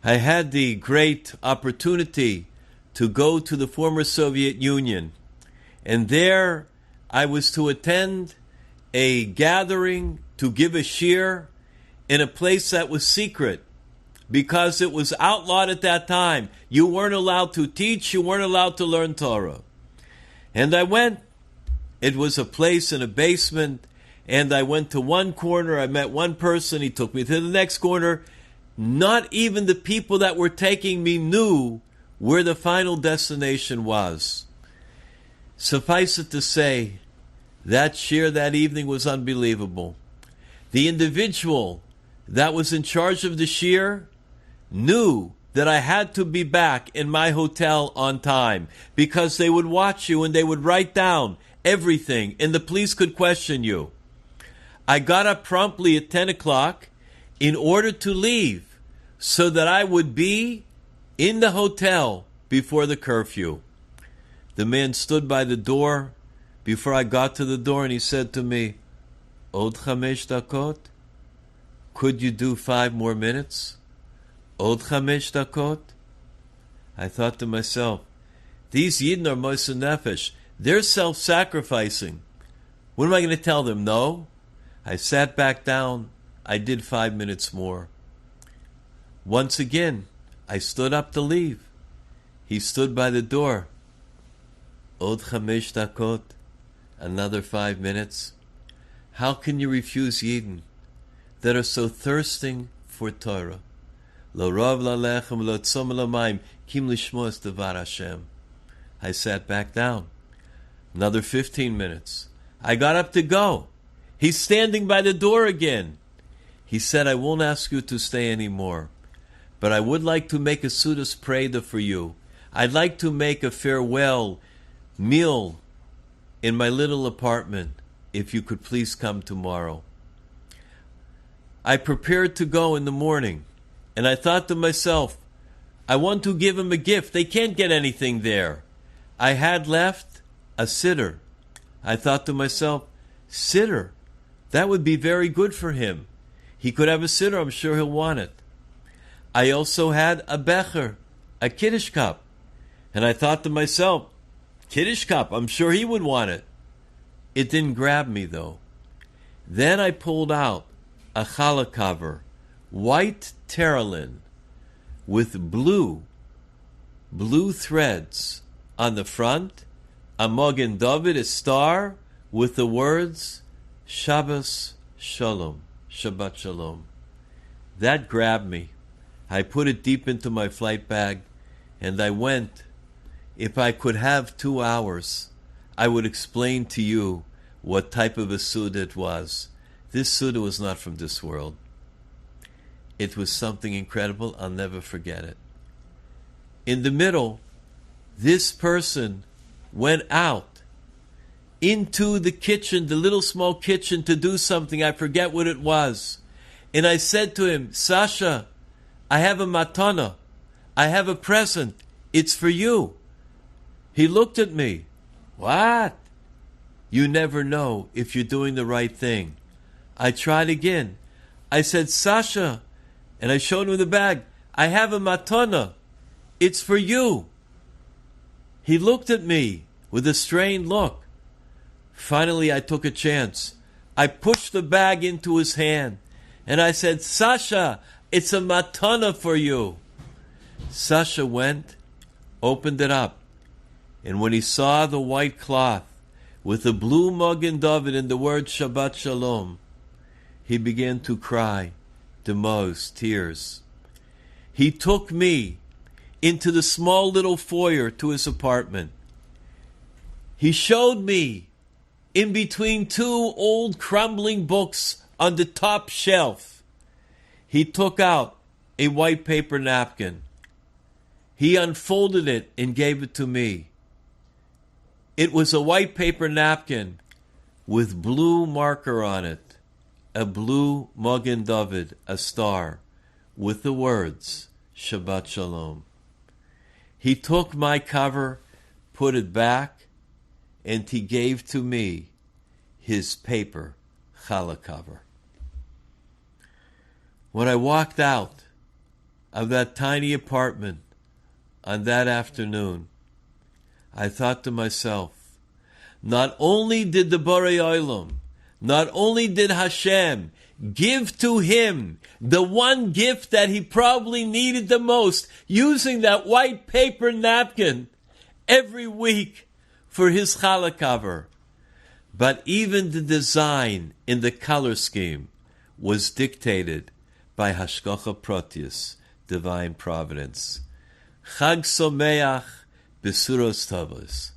I had the great opportunity to go to the former Soviet Union, and there I was to attend a gathering to give a shiur in a place that was secret because it was outlawed at that time. You weren't allowed to teach, you weren't allowed to learn Torah. And I went. It was a place in a basement, and I went to one corner, I met one person, he took me to the next corner. Not even the people that were taking me knew where the final destination was. Suffice it to say, that shiur that evening was unbelievable. The individual that was in charge of the shiur knew that I had to be back in my hotel on time because they would watch you and they would write down everything and the police could question you. I got up promptly at 10 o'clock in order to leave so that I would be in the hotel before the curfew. The man stood by the door before I got to the door and he said to me, Od 5 dakot? Could you do 5 more minutes? Od 5 dakot? I thought to myself, these Yidden are Moser Nefesh. They're self-sacrificing. What am I going to tell them? No? I sat back down. I did 5 minutes more. Once again, I stood up to leave. He stood by the door. Od 5 dakot. Another 5 minutes. How can you refuse Yidden that are so thirsting for Torah? Lo rav lalechem lo tzom lamayim kim lishmos devar Hashem. I sat back down. Another 15 minutes. I got up to go. He's standing by the door again. He said, I won't ask you to stay anymore, but I would like to make a Sudas Preda for you. I'd like to make a farewell meal in my little apartment, if you could please come tomorrow. I prepared to go in the morning, and I thought to myself, I want to give him a gift. They can't get anything there. I had left a siddur. I thought to myself, siddur, that would be very good for him. He could have a siddur, I'm sure he'll want it. I also had a becher, a kiddush cup. And I thought to myself, kiddush cup, I'm sure he would want it. It didn't grab me though. Then I pulled out a challah cover, white terylin, with blue threads on the front, a Magen Dovid, a star, with the words, Shabbos Shalom, Shabbat Shalom. That grabbed me. I put it deep into my flight bag, and I went. If I could have 2 hours, I would explain to you what type of a Suda it was. This Suda was not from this world. It was something incredible. I'll never forget it. In the middle, this person went out into the kitchen, the little small kitchen, to do something. I forget what it was. And I said to him, Sasha, I have a matana. I have a present. It's for you. He looked at me. What? You never know if you're doing the right thing. I tried again. I said, Sasha, and I showed him the bag. I have a matana. It's for you. He looked at me with a strained look. Finally, I took a chance. I pushed the bag into his hand, and I said, Sasha, it's a matana for you. Sasha went, opened it up, and when he saw the white cloth with the blue Magen David and the word Shabbat Shalom, he began to cry, demose, tears. He took me into the small little foyer to his apartment. He showed me in between 2 old crumbling books on the top shelf. He took out a white paper napkin. He unfolded it and gave it to me. It was a white paper napkin with blue marker on it, a blue Magen David, a star, with the words, Shabbat Shalom. He took my cover, put it back, and he gave to me his paper challah cover. When I walked out of that tiny apartment on that afternoon, I thought to myself, not only did the Borei Olam, not only did Hashem give to him the one gift that he probably needed the most, using that white paper napkin every week for his challah cover, but even the design in the color scheme was dictated by Hashgacha Protius, divine providence. Chag Someach Besuros Tovos.